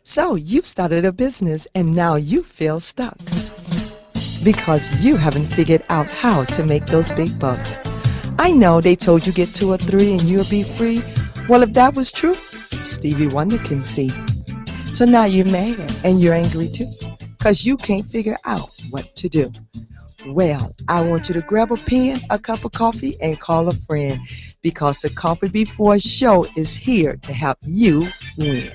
So you've started a business and now you feel stuck because you haven't figured out how to make those big bucks. I know they told you get 2 or 3 and you'll be free. Well, if that was true, Stevie Wonder can see. So now you're mad and you're angry too because you can't figure out what to do. Well, I want you to grab a pen, a cup of coffee, and call a friend because the Coffee Before Show is here to help you win.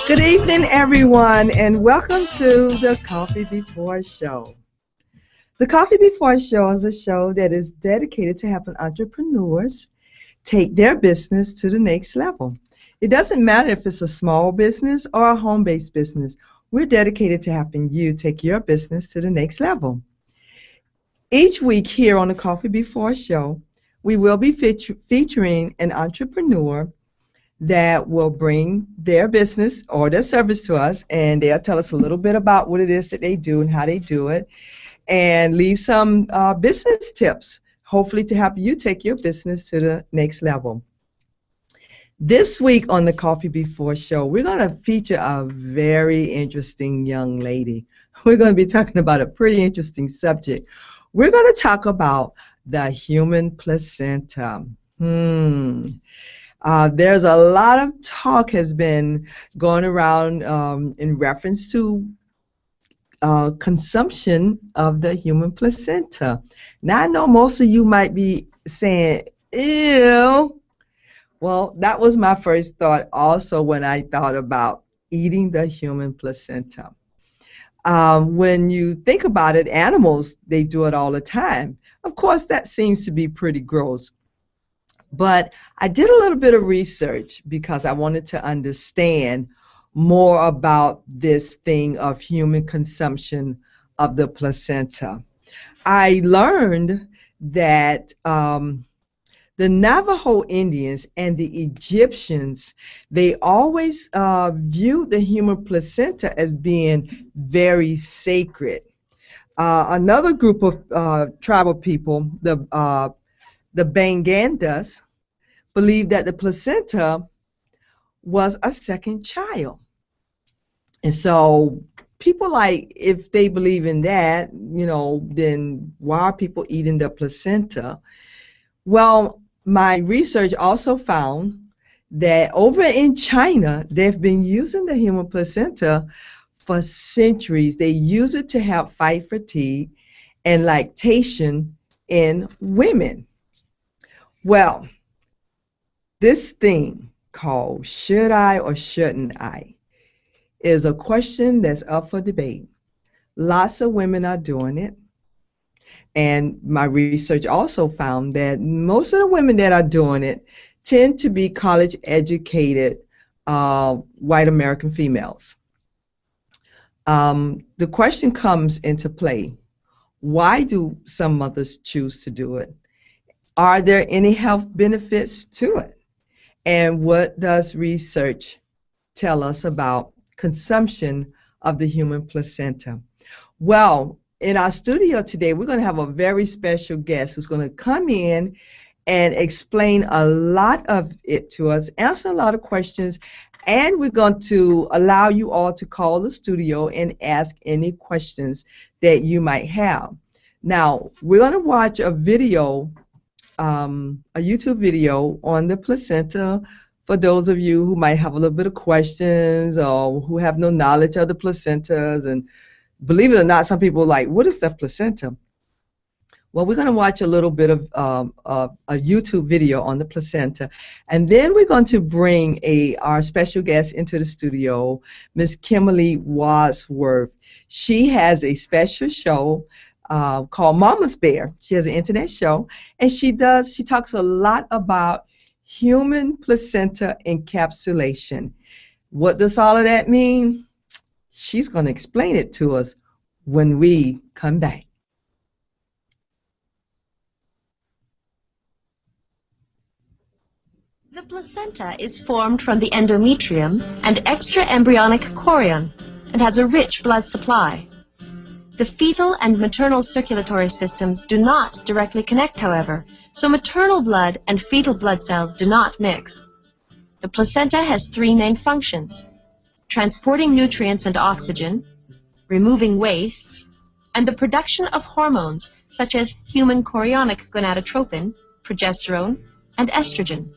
Good evening, everyone, and welcome to the Coffee Before Show. The Coffee Before Show is a show that is dedicated to helping entrepreneurs take their business to the next level. It doesn't matter if it's a small business or a home-based business. We're dedicated to helping you take your business to the next level. Each week here on the Coffee Before Show, we will be featuring an entrepreneur that will bring their business or their service to us, and they'll tell us a little bit about what it is that they do and how they do it, and leave some business tips, hopefully to help you take your business to the next level. This week on the Coffee Before Show, we're going to feature a very interesting young lady. We're going to be talking about a pretty interesting subject. We're going to talk about the human placenta. There's a lot of talk has been going around in reference to consumption of the human placenta. Now, I know most of you might be saying, ew. Well, that was my first thought also when I thought about eating the human placenta. When you think about it, animals, they do it all the time. Of course, that seems to be pretty gross. But I did a little bit of research because I wanted to understand more about this thing of human consumption of the placenta. I learned that the Navajo Indians and the Egyptians, they always viewed the human placenta as being very sacred. Another group of tribal people, the Bangandas, believed that the placenta was a second child. And so people like, if they believe in that, then why are people eating the placenta? Well, my research also found that over in China, they've been using the human placenta for centuries. They use it to help fight fatigue and lactation in women. Well, this thing called should I or shouldn't I is a question that's up for debate. Lots of women are doing it. And my research also found that most of the women that are doing it tend to be college educated white American females. The question comes into play. Why do some mothers choose to do it? Are there any health benefits to it? And what does research tell us about consumption of the human placenta? Well, in our studio today, we're going to have a very special guest who's going to come in and explain a lot of it to us, answer a lot of questions, and we're going to allow you all to call the studio and ask any questions that you might have. Now, we're going to watch a video, a YouTube video on the placenta for those of you who might have a little bit of questions or who have no knowledge of the placentas. And believe it or not, some people are like, what is the placenta? Well, we're going to watch a little bit of a YouTube video on the placenta, and then we're going to bring our special guest into the studio, Miss Kimberly Wadsworth. She has a special show called Mama's Bear. She has an internet show, and she talks a lot about human placenta encapsulation. What does all of that mean? She's going to explain it to us when we come back. The placenta is formed from the endometrium and extraembryonic chorion and has a rich blood supply. The fetal and maternal circulatory systems do not directly connect, however, so maternal blood and fetal blood cells do not mix. The placenta has three main functions: transporting nutrients and oxygen, removing wastes, and the production of hormones such as human chorionic gonadotropin, progesterone, and estrogen.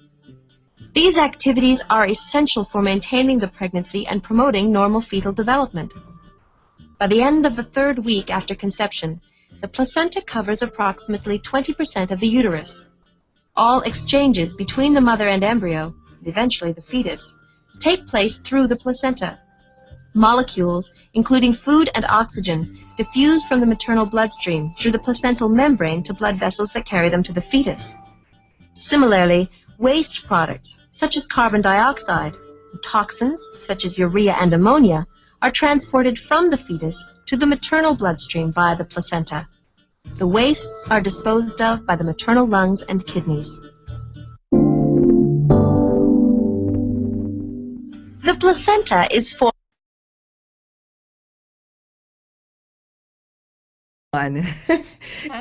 These activities are essential for maintaining the pregnancy and promoting normal fetal development. By the end of the third week after conception, the placenta covers approximately 20% of the uterus. All exchanges between the mother and embryo, and eventually the fetus, take place through the placenta. Molecules, including food and oxygen, diffuse from the maternal bloodstream through the placental membrane to blood vessels that carry them to the fetus. Similarly, waste products, such as carbon dioxide, and toxins, such as urea and ammonia, are transported from the fetus to the maternal bloodstream via the placenta. The wastes are disposed of by the maternal lungs and kidneys. The placenta is formed.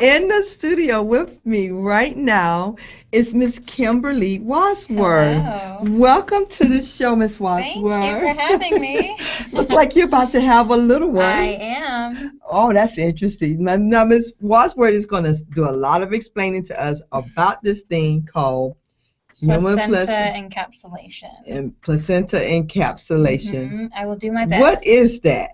In the studio with me right now is Miss Kimberly Wadsworth. Hello. Welcome to the show, Miss Wadsworth. Thank you for having me. Look like you're about to have a little one. I am. Oh, that's interesting. Now, Miss Wadsworth is going to do a lot of explaining to us about this thing called human Placenta encapsulation. and placenta encapsulation. I will do my best. What is that?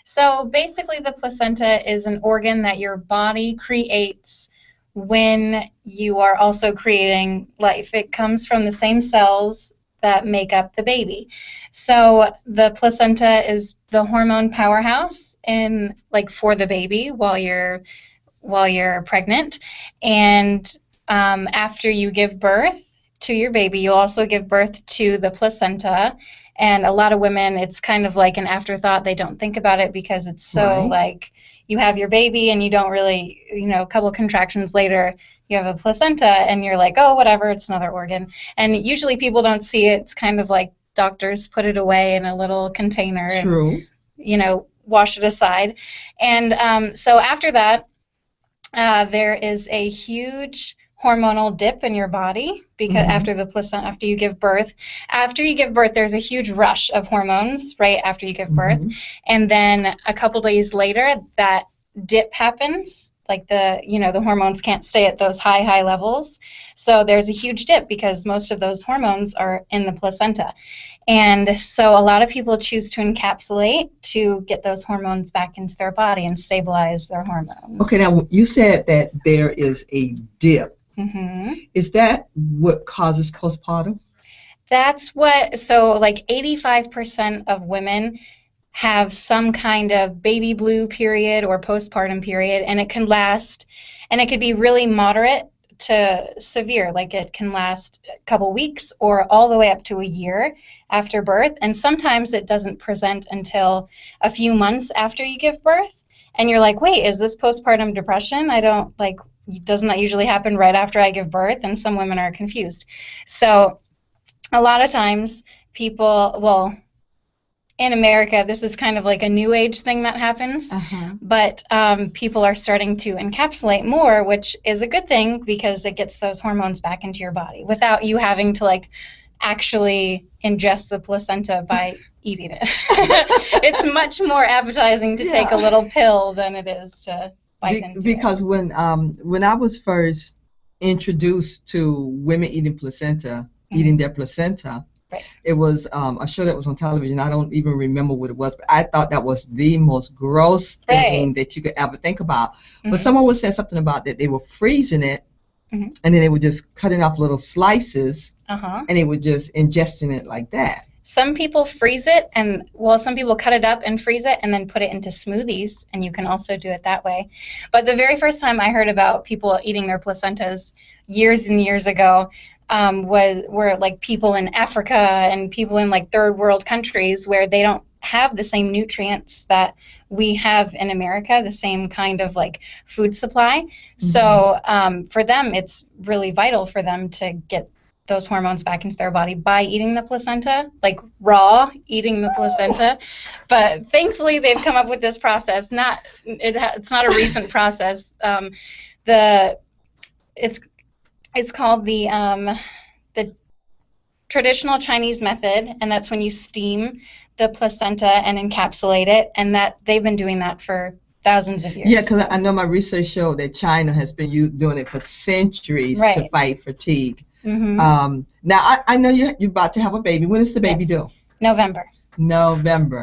So basically the placenta is an organ that your body creates when you are also creating life. It comes from the same cells that make up the baby. So the placenta is the hormone powerhouse for the baby while you're pregnant. And after you give birth to your baby, you also give birth to the placenta. And a lot of women, it's kind of like an afterthought. They don't think about it because it's so like you have your baby and you don't really, a couple contractions later, you have a placenta and you're like, oh, whatever, it's another organ. And usually people don't see it. It's kind of like doctors put it away in a little container and, wash it aside. And so after that, there is a huge hormonal dip in your body because after you give birth, there's a huge rush of hormones right after you give birth, and then a couple days later that dip happens. Like the hormones can't stay at those high levels, so there's a huge dip because most of those hormones are in the placenta. And so a lot of people choose to encapsulate to get those hormones back into their body and stabilize their hormones. Okay, now you said that there is a dip. Is that what causes postpartum? That's what, so like 85% of women have some kind of baby blue period or postpartum period, and it can last, and it could be really moderate to severe, like it can last a couple weeks or all the way up to a year after birth, and sometimes it doesn't present until a few months after you give birth, and you're like, wait, is this postpartum depression? Doesn't that usually happen right after I give birth? And some women are confused. So a lot of times people, in America, this is kind of like a new age thing that happens, but people are starting to encapsulate more, which is a good thing because it gets those hormones back into your body without you having to actually ingest the placenta by eating it. It's much more appetizing to take a little pill than it is to bite into because it. when I was first introduced to women eating placenta, eating their placenta, it was a show that was on television. I don't even remember what it was, but I thought that was the most gross thing that you could ever think about. But someone was saying something about that they were freezing it, and then they were just cutting off little slices, and they were just ingesting it like that. Some people freeze it, and some people cut it up and freeze it and then put it into smoothies, and you can also do it that way. But the very first time I heard about people eating their placentas years and years ago were like people in Africa and people in like third world countries where they don't have the same nutrients that we have in America, the same kind of like food supply. So for them, it's really vital for them to get those hormones back into their body by eating the placenta, like raw eating the placenta. But thankfully, they've come up with this process. It's not a recent process. It's called the traditional Chinese method, and that's when you steam the placenta and encapsulate it, and that they've been doing that for thousands of years. Yeah, because I know my research showed that China has been doing it for centuries to fight fatigue. Mm-hmm. Now, I know you're about to have a baby. When is the baby due? November.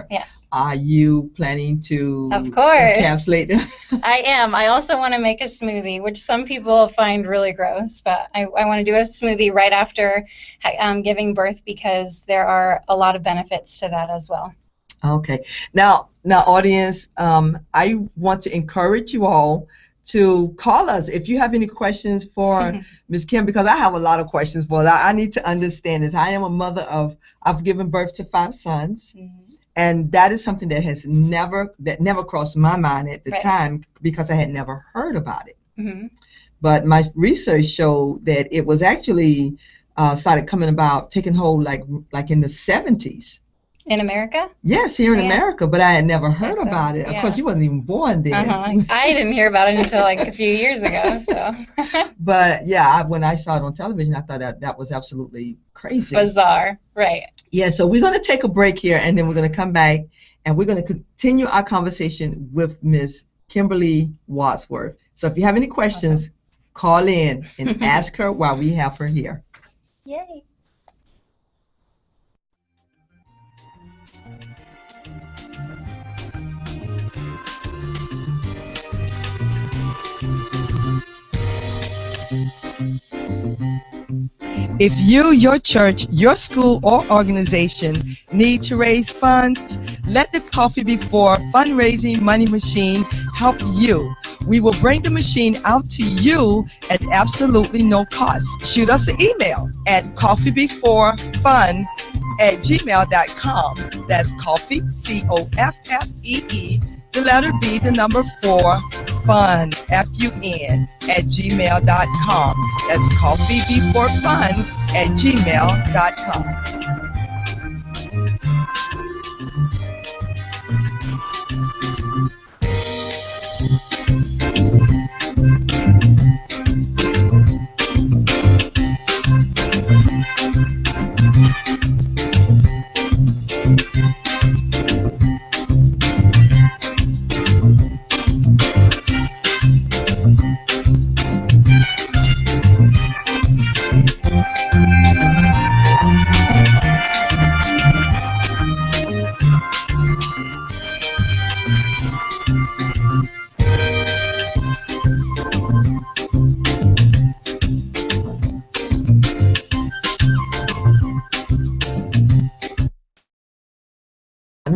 Yes. Are you planning to of course encapsulate them? I am. I also want to make a smoothie, which some people find really gross, but I want to do a smoothie right after giving birth because there are a lot of benefits to that as well. Okay. Now, audience, I want to encourage you all to call us if you have any questions for Ms. Kim, because I have a lot of questions for her. I need to understand this. I am a mother I've given birth to 5 sons, and that is something that never crossed my mind at the time because I had never heard about it. Mm-hmm. But my research showed that it was actually started coming about, taking hold like in the 70s. In America? Yes, here in America, but I had never heard about it. Of course, you wasn't even born then. I didn't hear about it until like a few years ago. So. But yeah, when I saw it on television, I thought that was absolutely crazy. Bizarre, right? Yeah. So we're going to take a break here, and then we're going to come back, and we're going to continue our conversation with Miss Kimberly Wadsworth. So if you have any questions, call in and ask her while we have her here. Yay. If you, your church, your school, or organization need to raise funds, let the Coffee Before fundraising money machine help you. We will bring the machine out to you at absolutely no cost. Shoot us an email at coffeebeforefun@gmail.com. That's coffee, COFFEE, the letter B, the number 4, fun, FUN, @gmail.com. That's coffeebeforefun@gmail.com.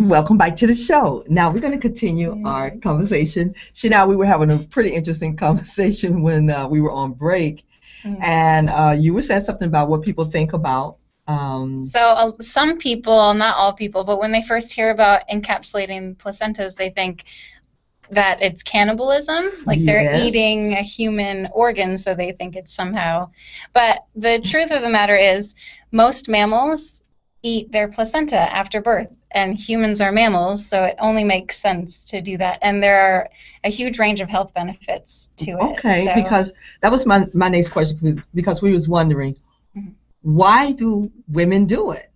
Welcome back to the show. Now we're going to continue our conversation. Now we were having a pretty interesting conversation when we were on break, and you were saying something about what people think about. So some people, not all people, but when they first hear about encapsulating placentas, they think that it's cannibalism, like they're eating a human organ, so they think it's somehow. But the truth of the matter is, most mammals eat their placenta after birth, and humans are mammals, so it only makes sense to do that. And there are a huge range of health benefits to it. Okay, because that was my next question, because we was wondering, why do women do it?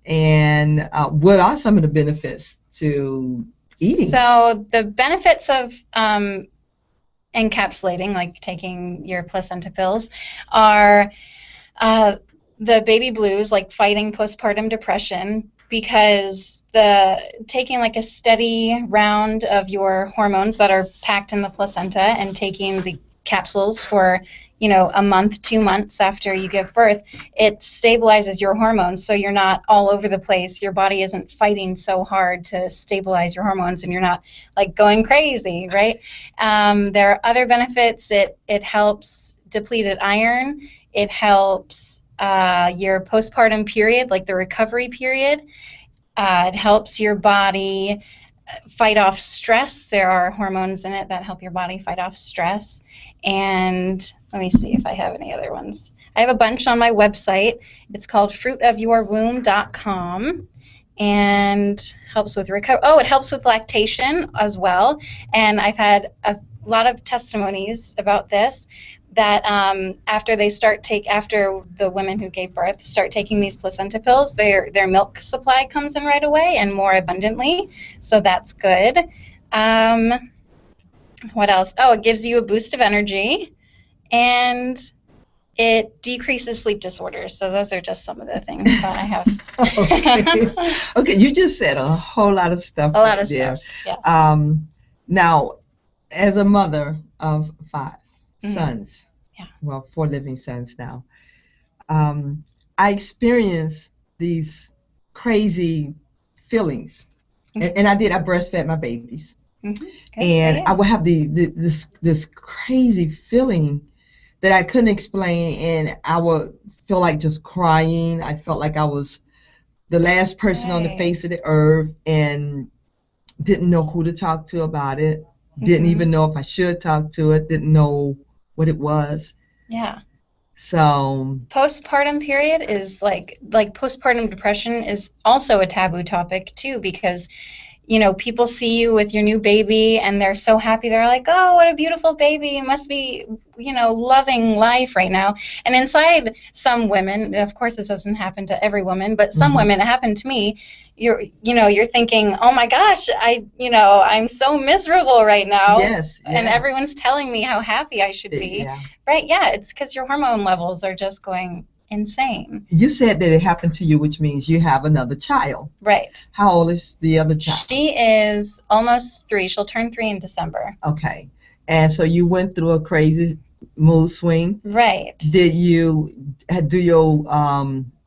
And what are some of the benefits to eating? So the benefits of encapsulating, like taking your placenta pills, are the baby blues, like fighting postpartum depression, because taking like a steady round of your hormones that are packed in the placenta and taking the capsules for a month, 2 months after you give birth, it stabilizes your hormones, so you're not all over the place. Your body isn't fighting so hard to stabilize your hormones, and you're not like going crazy, right? There are other benefits. It helps depleted iron. It helps your postpartum period, like the recovery period. It helps your body fight off stress. There are hormones in it that help your body fight off stress. And let me see if I have any other ones. I have a bunch on my website. It's called fruitofyourwomb.com, and helps with recovery. Oh, it helps with lactation as well. And I've had a lot of testimonies about this, that after the women who gave birth start taking these placenta pills, their milk supply comes in right away and more abundantly, so that's good. What else? Oh, it gives you a boost of energy, and it decreases sleep disorders. So those are just some of the things that I have. Okay, you just said a whole lot of stuff. A lot of stuff, yeah. Now, as a mother of 5 Mm-hmm. sons, Yeah. well, 4 living sons now, I experience these crazy feelings, Mm-hmm. and I breastfed my babies, Mm-hmm. and I would have this crazy feeling that I couldn't explain, and I would feel like just crying. I felt like I was the last person on the face of the earth, and didn't know who to talk to about it. Didn't Mm-hmm. even know if I should talk to it. Didn't know what it was. Yeah. So Postpartum period is like postpartum depression is also a taboo topic too, because people see you with your new baby and they're so happy. They're like, oh, what a beautiful baby. You must be, loving life right now. And inside some women, of course this doesn't happen to every woman, but some women, it happened to me, you're thinking, oh my gosh, I'm so miserable right now. yes, And yeah, everyone's telling me how happy I should be. yeah. Right, yeah, it's because your hormone levels are just going insane. You said that it happened to you, which means you have another child. Right. How old is the other child? She is almost 3. She'll turn 3 in December. Okay. And so you went through a crazy mood swing. Right. Did you do your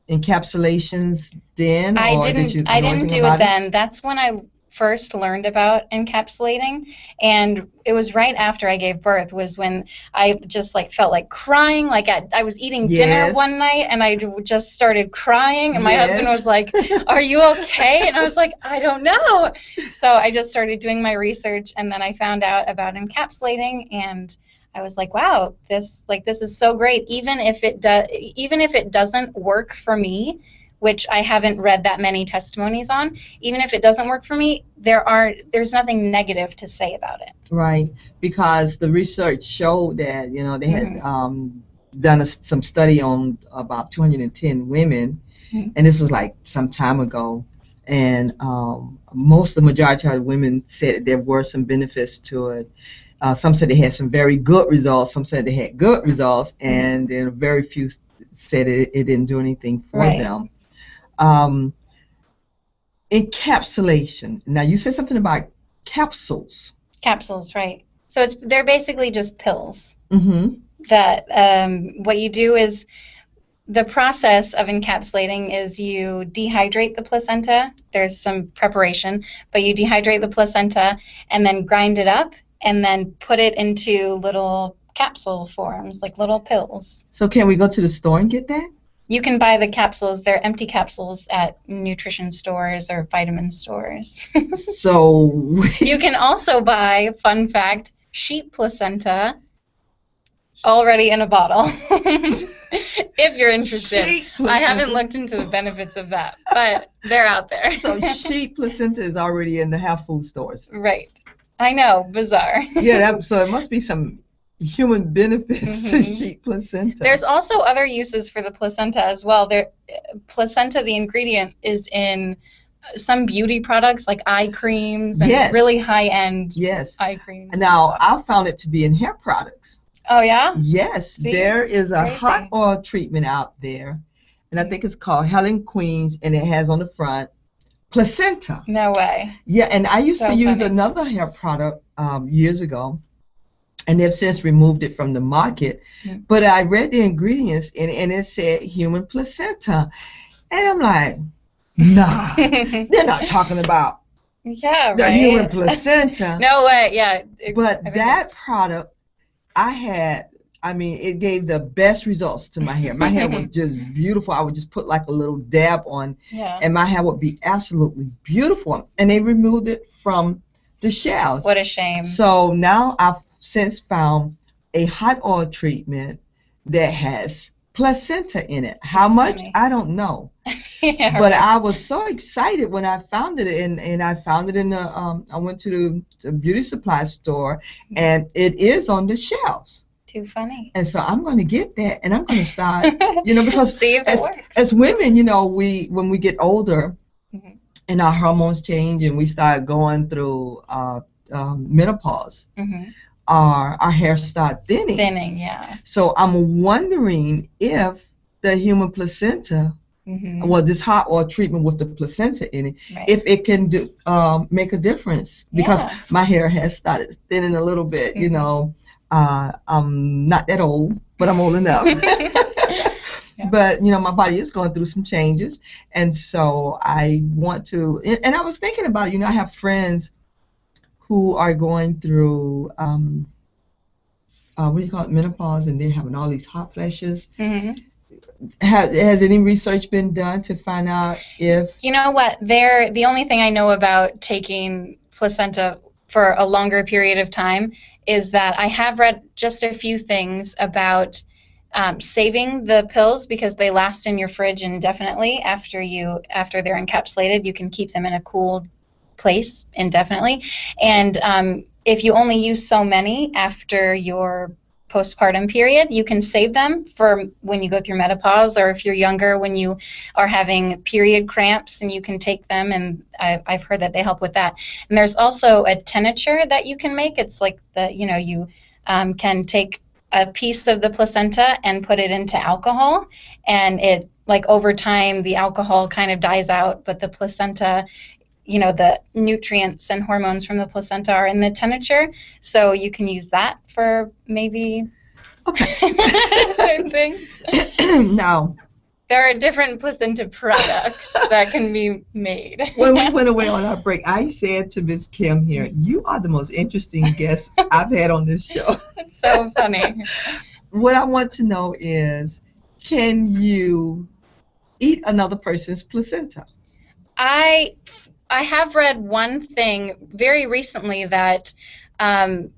encapsulations then? I or didn't. Did you I know didn't anything do about it then. That's when I first learned about encapsulating, and it was right after I gave birth was when I just felt like crying. Like I was eating dinner Yes. one night and I just started crying, and my Yes. husband was like, "Are you okay?" And I was like, "I don't know." So I just started doing my research, and then I found out about encapsulating, and I was like, "Wow, this is so great." Even if it doesn't work for me, which I haven't read that many testimonies on, even if it doesn't work for me, there's nothing negative to say about it. Right, because the research showed that they had done some study on about 210 women, and this was like some time ago, and the majority of the women said there were some benefits to it. Some said they had some very good results, some said they had good results, and then very few said it didn't do anything for Right. them. Encapsulation. Now you said something about capsules. Capsules, right. So they're basically just pills Mm-hmm. that what you do is the process of encapsulating is you dehydrate the placenta. There's some preparation, but you dehydrate the placenta and then grind it up and then put it into little capsule forms, like little pills. So can we go to the store and get that? You can buy the capsules. They're empty capsules at nutrition stores or vitamin stores. So You can also buy, fun fact, sheep placenta already in a bottle. If you're interested. sheep I placenta. haven't looked into the benefits of that, but they're out there. So sheep placenta is already in the health food stores. Right. I know, bizarre. Yeah, so it must be some human benefits to Mhm. sheep placenta. There's also other uses for the placenta as well. Placenta, the ingredient, is in some beauty products like eye creams and Yes. really high-end Yes. eye creams. and Now, stuff. I found it to be in hair products. Oh, yeah? Yes, See? there is a Crazy. hot oil treatment out there, and I think it's called Helen Queen's, and it has on the front placenta. No way. Yeah, and I used So to use funny. another hair product years ago, and they've since removed it from the market. Mm. But I read the ingredients, and it said human placenta, and I'm like, nah, they're not talking about Yeah, the right? human placenta. No way, yeah. But I think that product, I had I mean, it gave the best results to my hair. My hair was just beautiful. I would just put like a little dab on, Yeah. and my hair would be absolutely beautiful. And they removed it from the shells. What a shame. So now I've since found a hot oil treatment that has placenta in it. How much? Funny. I don't know. Yeah, But right. I was so excited when I found it, and I found it in the I went to the beauty supply store, and it is on the shelves. Too funny. And so I'm going to get that, and I'm going to start, because See if it works. as women, when we get older, Mhm. and our hormones change, and we start going through menopause, Hmm. our hair start thinning. Thinning, yeah. So I'm wondering if the human placenta, Hmm. well, this hot oil treatment with the placenta in it, Right. if it can do make a difference, because Yeah. my hair has started thinning a little bit. Mhm. I'm not that old, but I'm old enough. Yeah. But my body is going through some changes, and so I want to. And I was thinking about, I have friends who are going through what do you call it, menopause, and they're having all these hot flashes. Hmm. Has any research been done to find out if? You know what? The only thing I know about taking placenta for a longer period of time is that I have read just a few things about saving the pills because they last in your fridge indefinitely after they're encapsulated. You can keep them in a cool place indefinitely, and if you only use so many after your postpartum period, you can save them for when you go through menopause, or if you're younger, when you are having period cramps, and you can take them, and I've heard that they help with that. And there's also a tincture that you can make. It's like you can take a piece of the placenta and put it into alcohol, and it, like, over time the alcohol kind of dies out, but the placenta, the nutrients and hormones from the placenta are in the tincture, so you can use that for maybe certain things. Now, There are different placenta products that can be made. when we went away on our break, I said to Miss Kim here, "You are the most interesting guest I've had on this show." It's so funny. What I want to know is, can you eat another person's placenta? I have read one thing very recently that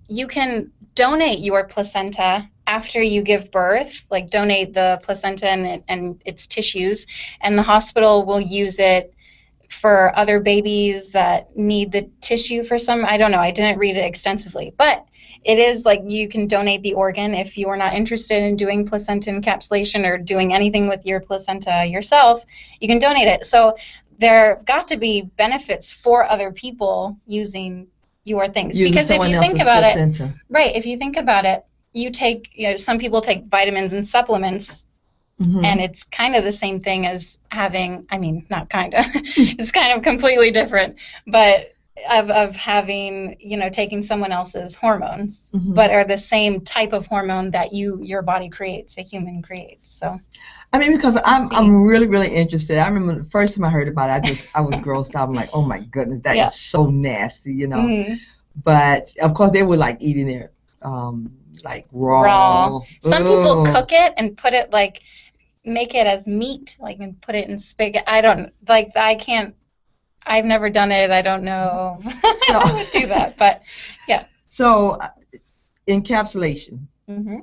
you can donate your placenta after you give birth, like donate the placenta and its tissues, and the hospital will use it for other babies that need the tissue for some, I don't know, I didn't read it extensively, but it is like you can donate the organ if you are not interested in doing placenta encapsulation or doing anything with your placenta yourself, you can donate it. So there got to be benefits for other people using your things. Using because if someone you else's think about placenta. it, right, if you think about it, you take, some people take vitamins and supplements, Mhm. and it's kind of the same thing as having, I mean, not kind of, it's kind of completely different, but of having, taking someone else's hormones, Mhm. but are the same type of hormone that your body creates, a human creates. So I mean, because see. I'm really, really interested. I remember the first time I heard about it, I was grossed out. I'm like, oh my goodness, that is Yeah. so nasty, mhm. But of course, they were like eating it like raw. Some people Ugh. cook it and put it, like, make it as meat, like, and put it in spaghetti. I don't, like, I can't, I've never done it. I don't know So- how to do that, but yeah. So, encapsulation, Hmm.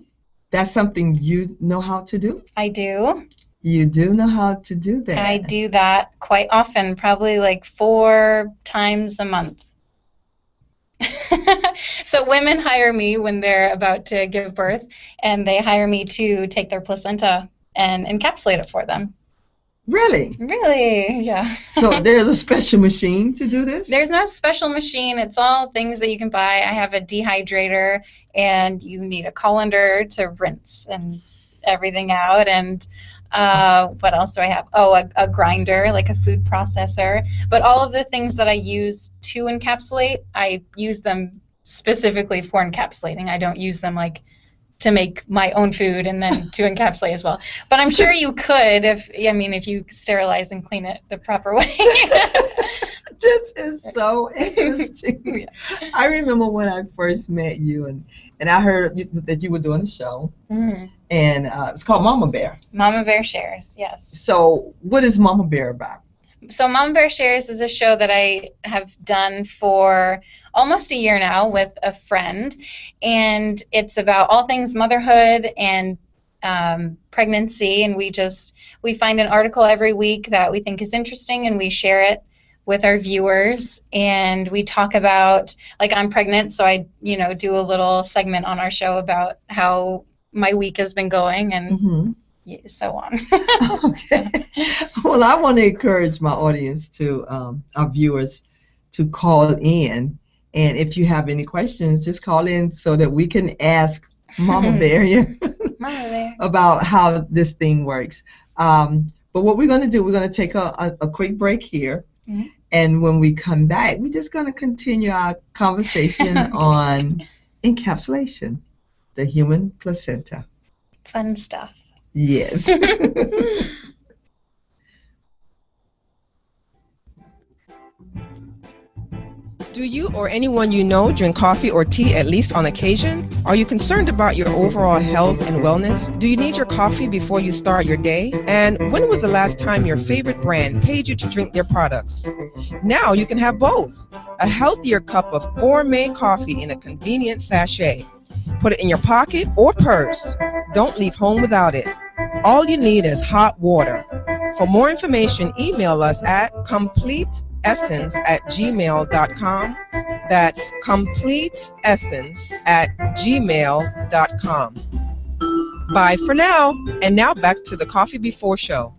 that's something you know how to do? I do. You do know how to do that. I do that quite often, probably like 4 times a month. So women hire me when they're about to give birth, and they hire me to take their placenta and encapsulate it for them. Really? Really? Yeah. So there's a special machine to do this? There's no special machine. It's all things that you can buy. I have a dehydrator, and you need a colander to rinse and everything out. And what else do I have? Oh, a grinder, like a food processor. But all of the things that I use to encapsulate, I use them specifically for encapsulating. I don't use them like to make my own food and then to encapsulate as well. But I'm sure you could if you sterilize and clean it the proper way. This is so interesting. Yeah. I remember when I first met you, and I heard that you were doing a show, Mm. and it's called Mama Bear. Mama Bear Shares, yes. So what is Mama Bear about? So Mama Bear Shares is a show that I have done for almost a year now with a friend, and it's about all things motherhood and pregnancy, and we find an article every week that we think is interesting, and we share it with our viewers, and we talk about, like, I'm pregnant, so I do a little segment on our show about how my week has been going, and Mm-hmm. so on. Okay. Well, I want to encourage my audience to our viewers to call in, and if you have any questions, just call in so that we can ask Mama Bear here Mama Bear. about how this thing works. But what we're going to do, we're going to take a quick break here, Mhm. and when we come back, we're just going to continue our conversation on encapsulation, the human placenta. Fun stuff. Yes. Do you or anyone you know drink coffee or tea at least on occasion? Are you concerned about your overall health and wellness? Do you need your coffee before you start your day? And when was the last time your favorite brand paid you to drink their products? Now you can have both. A healthier cup of gourmet coffee in a convenient sachet. Put it in your pocket or purse. Don't leave home without it. All you need is hot water. For more information, email us at completeessence@gmail.com. That's completeessence@gmail.com. Bye for now. And now back to the Coffee Before show.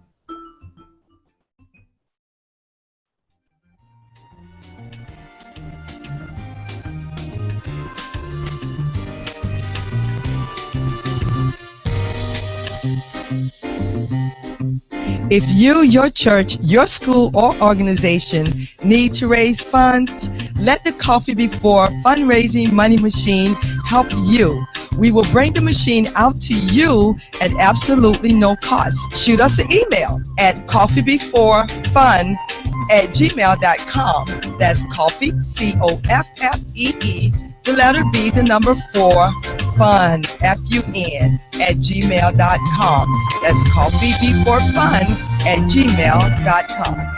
If you, your church, your school, or organization need to raise funds, let the Coffee Before fundraising money machine help you. We will bring the machine out to you at absolutely no cost. Shoot us an email at coffeebeforefun@gmail.com. That's coffee, COFFEE, the letter B, the number 4, fun, FUN, @gmail.com. That's coffeebeforefun@gmail.com.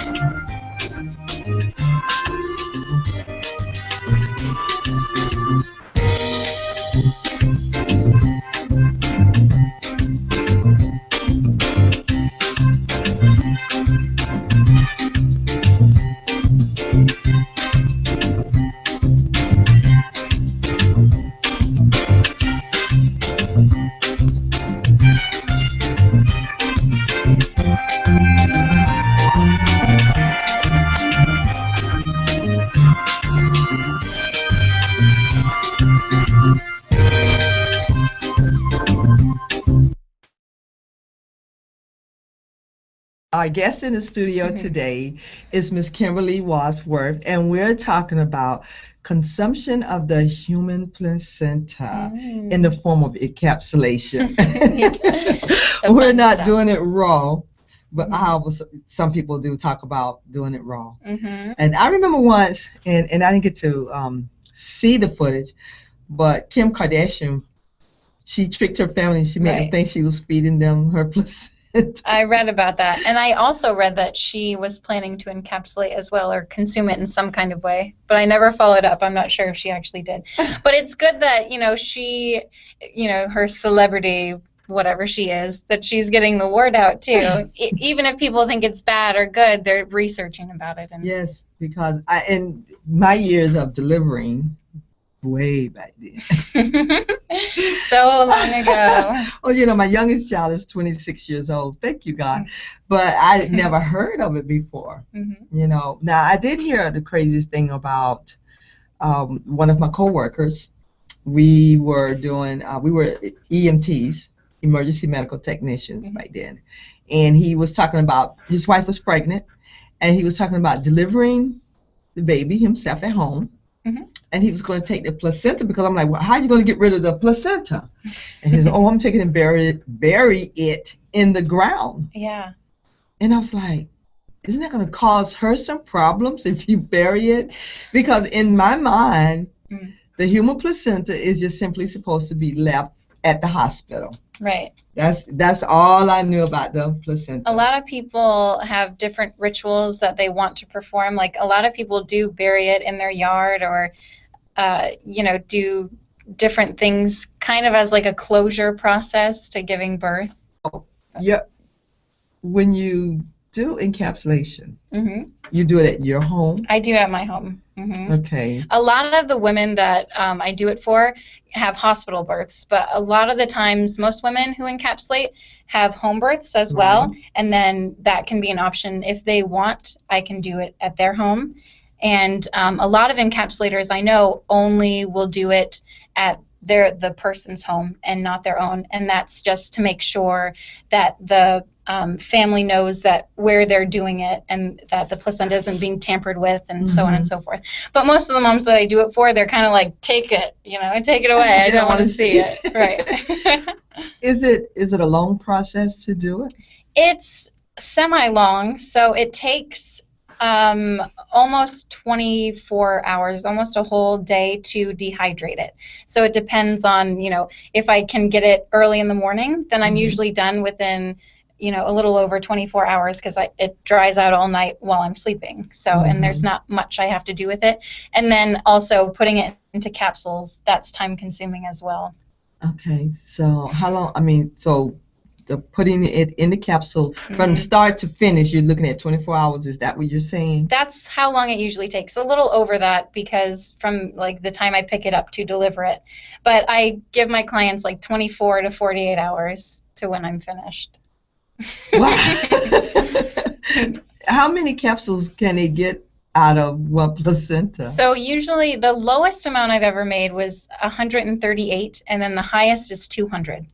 Our guest in the studio today is Miss Kimberly Wadsworth, and we're talking about consumption of the human placenta in the form of encapsulation. We're not stuff. doing it raw, but some people do talk about doing it raw. Mm-hmm. And I remember once, and I didn't get to see the footage, but Kim Kardashian, she tricked her family. She made them Right. think she was feeding them her placenta. I read about that, and I also read that she was planning to encapsulate as well, or consume it in some kind of way. But I never followed up. I'm not sure if she actually did. But it's good that she, her celebrity, whatever she is, that she's getting the word out too. Even if people think it's bad or good, they're researching about it. And Yes, because in my years of delivering, way back then. so long ago. Well, my youngest child is 26 years old. Thank you, God. But I had never heard of it before. Mm-hmm. Now I did hear the craziest thing about one of my coworkers. We were EMTs, emergency medical technicians back then, and he was talking about his wife was pregnant, and he was talking about delivering the baby himself at home. Mm-hmm. and he was going to take the placenta because I'm like, well, how are you going to get rid of the placenta? And he said, oh, I'm taking and bury it in the ground. Yeah. And I was like, isn't that going to cause her some problems if you bury it? Because in my mind, the human placenta is just simply supposed to be left at the hospital. Right. That's all I knew about the placenta. A lot of people have different rituals that they want to perform. Like a lot of people do bury it in their yard or, do different things kind of as like a closure process to giving birth. Yeah. When you do encapsulation, you do it at your home? I do it at my home. Okay. A lot of the women that I do it for have hospital births, but a lot of the times most women who encapsulate have home births as well, and then that can be an option. If they want, I can do it at their home. And a lot of encapsulators I know only will do it at the person's home and not their own, and that's just to make sure that the family knows that where they're doing it and that the placenta isn't being tampered with and so on and so forth. But most of the moms that I do it for, they're kind of like, take it, take it away. I don't want to see it. Right. Is it a long process to do it? It's semi-long, so it takes almost 24 hours, almost a whole day to dehydrate it. So it depends on, if I can get it early in the morning, then I'm usually done within, a little over 24 hours because it dries out all night while I'm sleeping. So, and there's not much I have to do with it. And then also putting it into capsules, that's time consuming as well. Okay, so how long, so the putting it in the capsule from start to finish, you're looking at 24 hours. Is that what you're saying? That's how long it usually takes. A little over that because from like the time I pick it up to deliver it. But I give my clients like 24 to 48 hours to when I'm finished. Wow. How many capsules can they get out of one placenta? So usually the lowest amount I've ever made was 138, and then the highest is 200.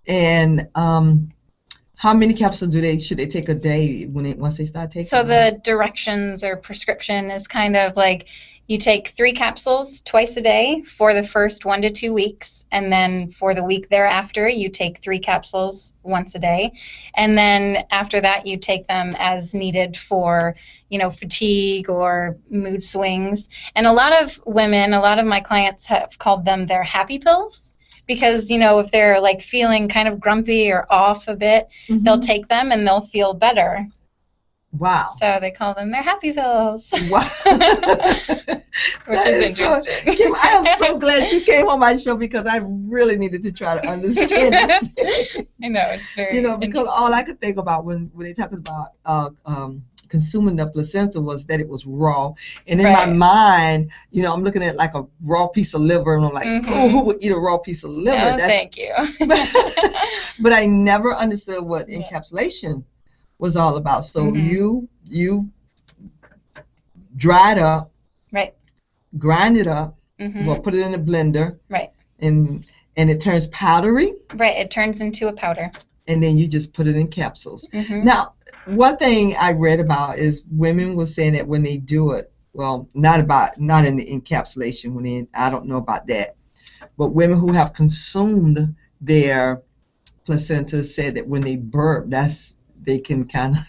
And how many capsules should they take a day once they start taking? So the directions or prescription is kind of like you take 3 capsules twice a day for the first 1 to 2 weeks, and then for the week thereafter you take 3 capsules once a day, and then after that you take them as needed for fatigue or mood swings. And a lot of my clients have called them their happy pills. Because, if they're like feeling kind of grumpy or off a bit, they'll take them and they'll feel better. Wow. So they call them their happy pills. Wow. Which is interesting. Kim, I am so glad you came on my show because I really needed to try to understand this. I know, it's very because all I could think about when they talk about consuming the placenta was that it was raw, and in my mind, I'm looking at like a raw piece of liver, and I'm like, oh, who would eat a raw piece of liver? No, thank you. But I never understood what encapsulation was all about. So you dry it up, right? Grind it up, well, put it in a blender, right? And it turns powdery, right? It turns into a powder. And then you just put it in capsules. Now, one thing I read about is women were saying that when they do it, well, not in the encapsulation, I don't know about that, but women who have consumed their placenta said that when they burp, they can kind of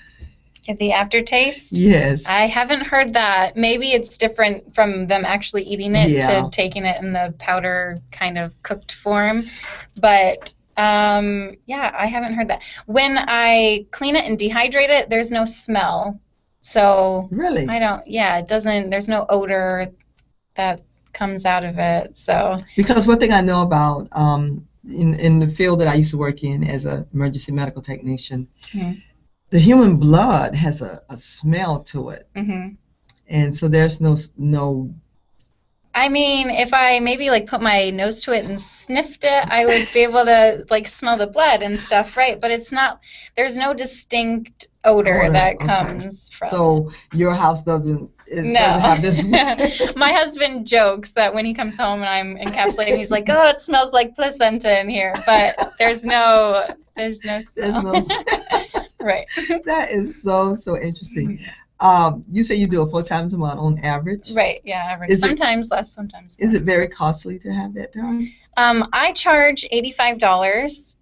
get the aftertaste. Yes. I haven't heard that. Maybe it's different from them actually eating it to taking it in the powder kind of cooked form, but. I haven't heard that. When I clean it and dehydrate it, there's no smell. So really, it doesn't. There's no odor that comes out of it. So because one thing I know about in the field that I used to work in as an emergency medical technician, the human blood has a smell to it, and so there's no. I mean, if I maybe like put my nose to it and sniffed it, I would be able to like smell the blood and stuff, right? But it's not. There's no distinct odor that comes from. So your house doesn't have this. My husband jokes that when he comes home and I'm encapsulating, he's like, "Oh, it smells like placenta in here," but there's no smell. Right. That is so interesting. You say you do it 4 times a month on average. Right, yeah, average. Is it- Sometimes less, sometimes more. Is it very costly to have that done? I charge $85.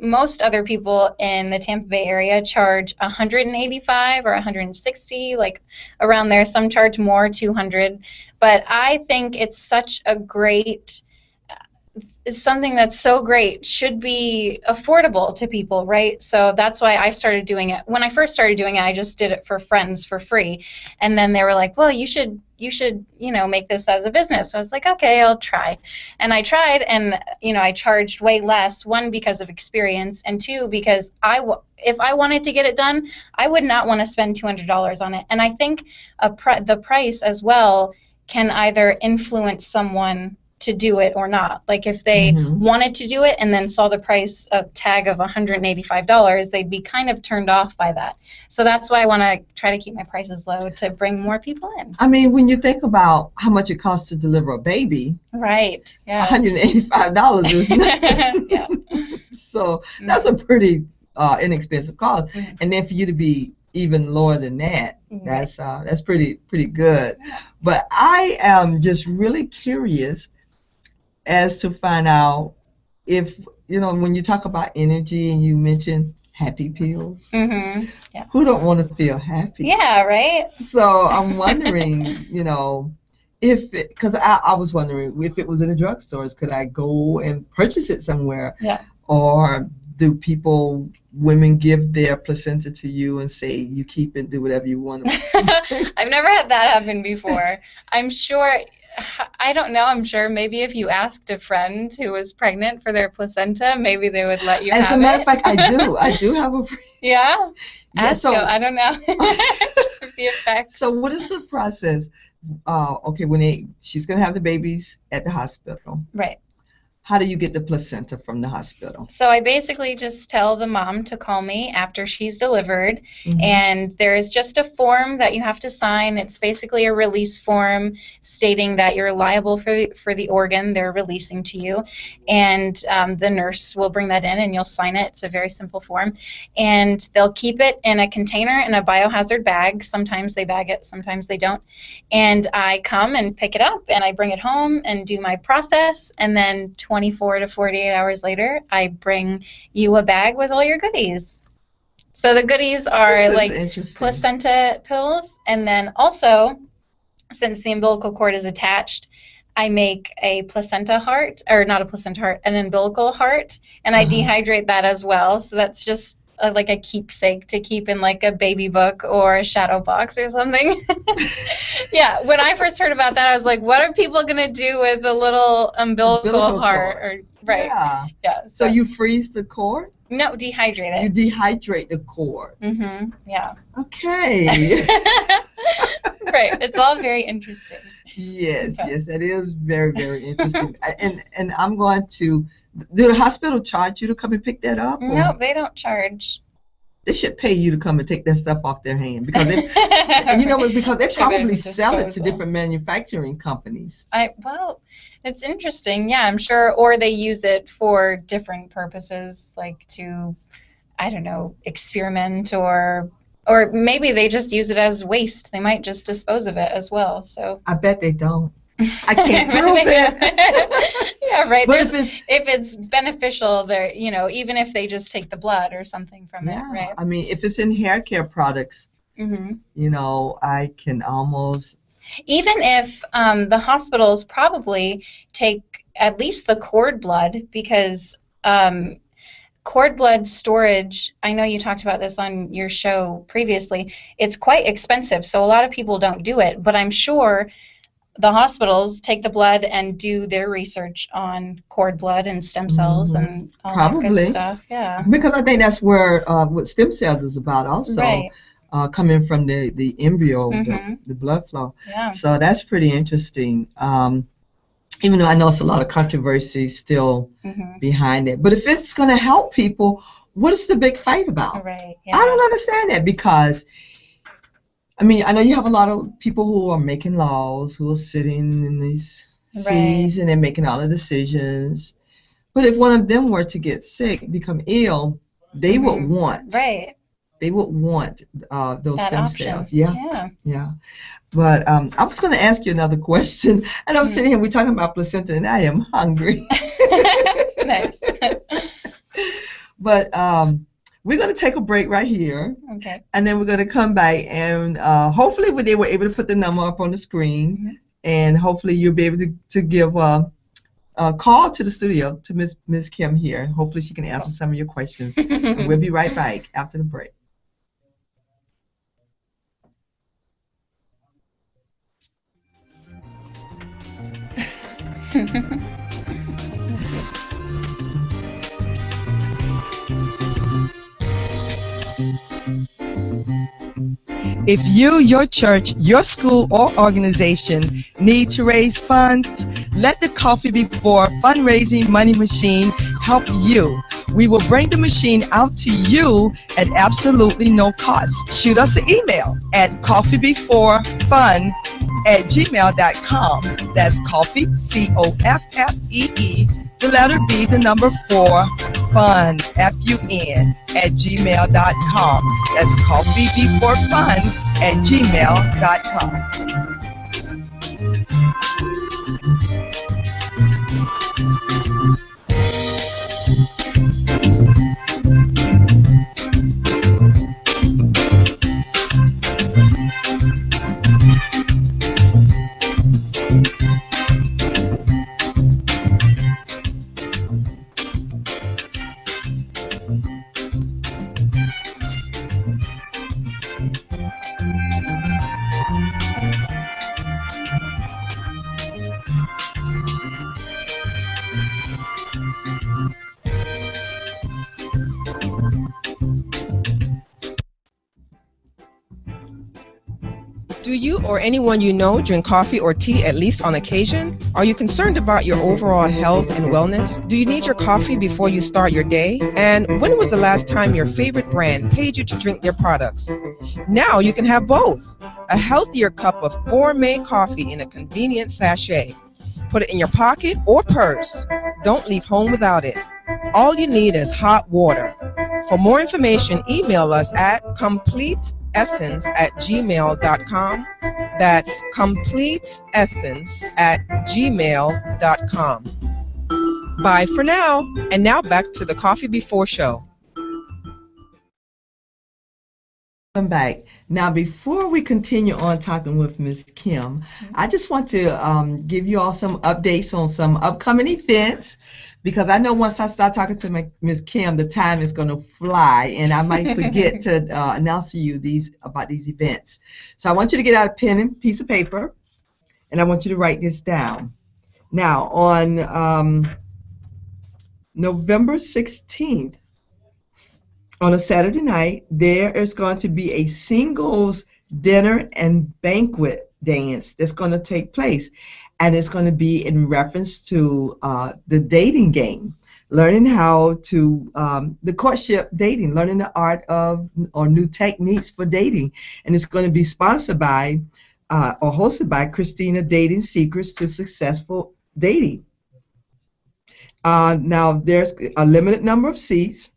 Most other people in the Tampa Bay area charge $185 or $160, like around there. Some charge more, $200. But I think it's such a great, something that's so great should be affordable to people, right? So that's why I started doing it. When I first started doing it, I just did it for friends for free, and then they were like, "Well, you should, make this as a business." So I was like, "Okay, I'll try," and I tried, and I charged way less. One, because of experience, and two, because if I wanted to get it done, I would not want to spend $200 on it. And I think the price as well can either influence someone to do it or not. Like if they wanted to do it and then saw the price tag of $185, they'd be kind of turned off by that. So that's why I want to try to keep my prices low to bring more people in. I mean, when you think about how much it costs to deliver a baby, Right. Yeah. $185 isn't it? Yeah. So that's a pretty inexpensive cost. Mhm. And then for you to be even lower than that, Right. that's pretty good. But I am just really curious as to find out if, when you talk about energy and you mentioned happy pills, Mm-hmm. Yeah. who don't want to feel happy? Yeah, right? So I'm wondering, because I was wondering if it was in the drugstores, could I go and purchase it somewhere? Yeah. Or do women give their placenta to you and say, you keep it, do whatever you want? I've never had that happen before. I'm sure, I don't know, I'm sure maybe if you asked a friend who was pregnant for their placenta, maybe they would let you have it. As a matter of fact, I do have a friend. Yeah? Yeah, Ask so- I don't know. The effects. So what is the process? Okay, when she's going to have the babies at the hospital, Right. how do you get the placenta from the hospital? So I basically just tell the mom to call me after she's delivered, Mhm. and there is just a form that you have to sign. It's basically a release form stating that you're liable for the organ they're releasing to you, and the nurse will bring that in and you'll sign it. It's a very simple form, and they'll keep it in a container in a biohazard bag. Sometimes they bag it, sometimes they don't, and I come and pick it up and I bring it home and do my process, and then 24 to 48 hours later, I bring you a bag with all your goodies. So the goodies are This is like interesting. placenta pills, and then also, since the umbilical cord is attached, I make a placenta heart, or not a placenta heart, an umbilical heart, and I dehydrate that as well. So that's just like a keepsake to keep in like a baby book or a shadow box or something. Yeah, when I first heard about that, I was like, what are people going to do with a little umbilical heart? cord. Or, right, yeah. So you freeze the cord? No, dehydrate You it. dehydrate the cord. Mm-hmm, yeah. Okay. Right, it's all very interesting. Yes, Okay. yes, that is very, very interesting. And I'm going to, do the hospital charge you to come and pick that up? or No, they don't charge. They should pay you to come and take that stuff off their hand because they, because they Sure, probably there's a sell it to disposal. different manufacturing companies. Well, it's interesting. Yeah, I'm sure. Or they use it for different purposes, like to, I don't know, experiment, or maybe they just use it as waste. They might just dispose of it as well. So I bet they don't. I can't prove it. Yeah, right. But If it's beneficial, they're, even if they just take the blood or something from it, right? I mean, if it's in hair care products, Hmm. I can almost. Even if the hospitals probably take at least the cord blood, because cord blood storage, I know you talked about this on your show previously, it's quite expensive, so a lot of people don't do it, but I'm sure the hospitals take the blood and do their research on cord blood and stem cells and all that Probably. good stuff. Yeah. Because I think that's where what stem cells is about also. Right. Coming from the embryo, Mhm. the blood flow. Yeah. So that's pretty interesting. Even though I know it's a lot of controversy still Hmm. behind it. But if it's going to help people, what is the big fight about? Right. Yeah. I don't understand that because, I mean, I know you have a lot of people who are making laws, who are sitting in these seats and they're making all the decisions. But if one of them were to get sick, become ill, they would want Right. they would want those That stem option. cells. Yeah, Yeah. yeah. But I was going to ask you another question, and I'm sitting here, we're talking about placenta, and I am hungry. Nice. But we're going to take a break right here, Okay. and then we're going to come back, and hopefully they were able to put the number up on the screen, and hopefully you'll be able to give a call to the studio to Miss Kim here. Hopefully she can answer some of your questions. And we'll be right back after the break. Let's see. If you, your church, your school, or organization need to raise funds, let the Coffee Before fundraising money machine help you. We will bring the machine out to you at absolutely no cost. Shoot us an email at coffeebeforefun@gmail.com. That's coffee, COFFEE, the letter B, the number 4, fun, FUN, @gmail.com. That's coffeebeforefun@gmail.com. Do you or anyone you know drink coffee or tea at least on occasion? Are you concerned about your overall health and wellness? Do you need your coffee before you start your day? And when was the last time your favorite brand paid you to drink their products? Now you can have both. A healthier cup of gourmet coffee in a convenient sachet. Put it in your pocket or purse. Don't leave home without it. All you need is hot water. For more information, email us at completeessence@gmail.com. That's completeessence@gmail.com. Bye for now. And now back to the Coffee Before show. Welcome back. Now, before we continue on talking with Ms. Kim, I just want to give you all some updates on some upcoming events, because I know once I start talking to Ms. Kim, the time is going to fly, and I might forget to announce to you about these events. So I want you to get out a pen and piece of paper, and I want you to write this down. Now, on November 16th, on a Saturday night, there is going to be a singles dinner and banquet dance that's going to take place. And it's going to be in reference to the dating game, learning how to, the courtship dating, learning the art of, or new techniques for dating. And it's going to be sponsored by, or hosted by Christina Dating Secrets to Successful Dating. Now, there's a limited number of seats.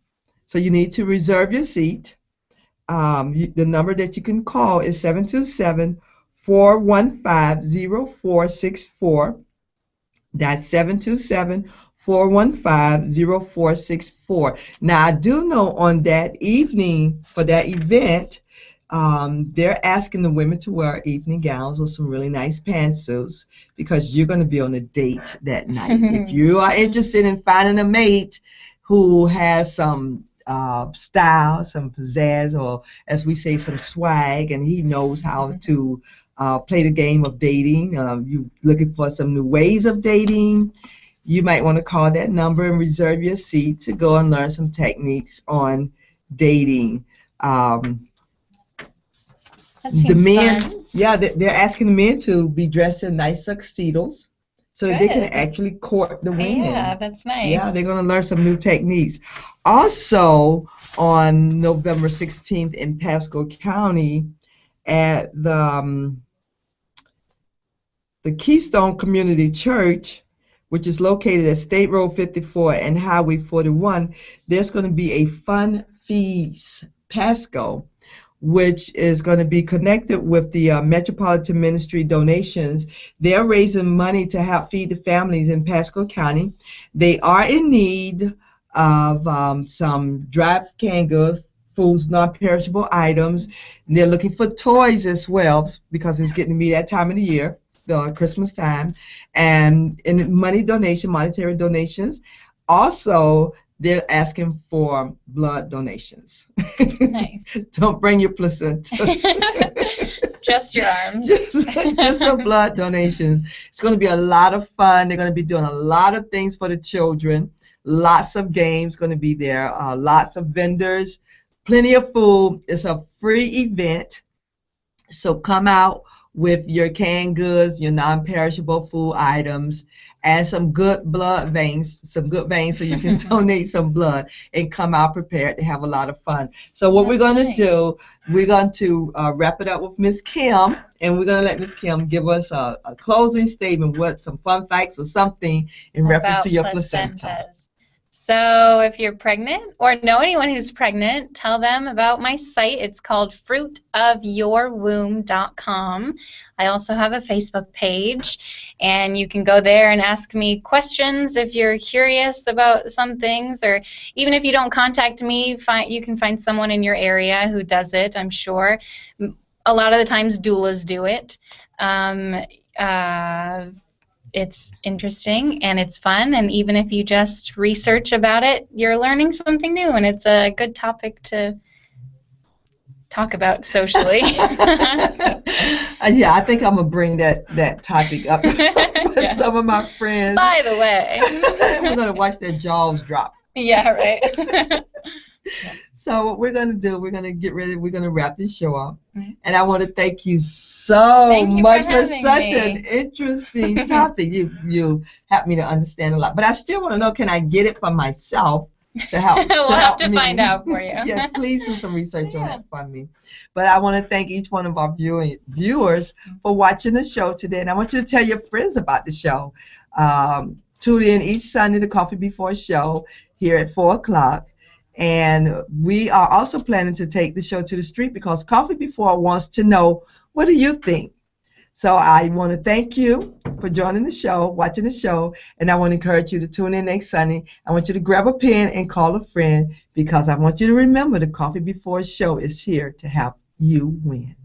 So you need to reserve your seat. The number that you can call is 727-415-0464. That's 727-415-0464. Now, I do know on that evening for that event, they're asking the women to wear evening gowns or some really nice pantsuits, because you're going to be on a date that night. If you are interested in finding a mate who has some style, some pizzazz, or as we say, some swag, and he knows how to play the game of dating, you looking for some new ways of dating, you might want to call that number and reserve your seat to go and learn some techniques on dating. That seems fun. Yeah, they're asking the men to be dressed in nice tuxedos, so that they can Good. actually court the women. Yeah, that's nice. Yeah, they're going to learn some new techniques. Also, on November 16th in Pasco County at the Keystone Community Church, which is located at State Road 54 and Highway 41, there's going to be a fun feast Pasco, which is going to be connected with the Metropolitan Ministry donations. They're raising money to help feed the families in Pasco County. They are in need of some dry canned goods, foods, non-perishable items. They're looking for toys as well because it's getting to be that time of the year, Christmas time, and in monetary donations. Also, they're asking for blood donations. Nice. Don't bring your placentas. Just your arms. just some blood donations. It's going to be a lot of fun. They're going to be doing a lot of things for the children. Lots of games going to be there. Lots of vendors. Plenty of food. It's a free event. So come out with your canned goods, your non-perishable food items, and some good veins so you can donate some blood and come out prepared to have a lot of fun. So what we're going to do, we're going to wrap it up with Miss Kim, and we're going to let Miss Kim give us a closing statement, some fun facts or something in reference to your placenta. So if you're pregnant or know anyone who's pregnant, tell them about my site. It's called fruitofyourwomb.com. I also have a Facebook page, and you can go there and ask me questions if you're curious about some things, or even if you don't contact me, you can find someone in your area who does it, I'm sure. A lot of the times doulas do it. It's interesting and it's fun, and even if you just research about it, you're learning something new, and it's a good topic to talk about socially. Yeah, I think I'm going to bring that topic up with some of my friends. By the way. We're going to watch their jaws drop. Yeah, right. So what we're going to do, we're going to get ready, we're going to wrap this show up. And I want to thank you so much for such an interesting topic. You helped me to understand a lot. But I still want to know, can I get it for myself to help? We'll have to find out for you. Yeah, please do some research on that for me. But I want to thank each one of our viewers for watching the show today. And I want you to tell your friends about the show. Tune in each Sunday to Coffee Before Show here at 4 o'clock. And we are also planning to take the show to the street because Coffee Before wants to know, what do you think? So I want to thank you for joining the show, watching the show, and I want to encourage you to tune in next Sunday. I want you to grab a pen and call a friend because I want you to remember the Coffee Before Show is here to help you win.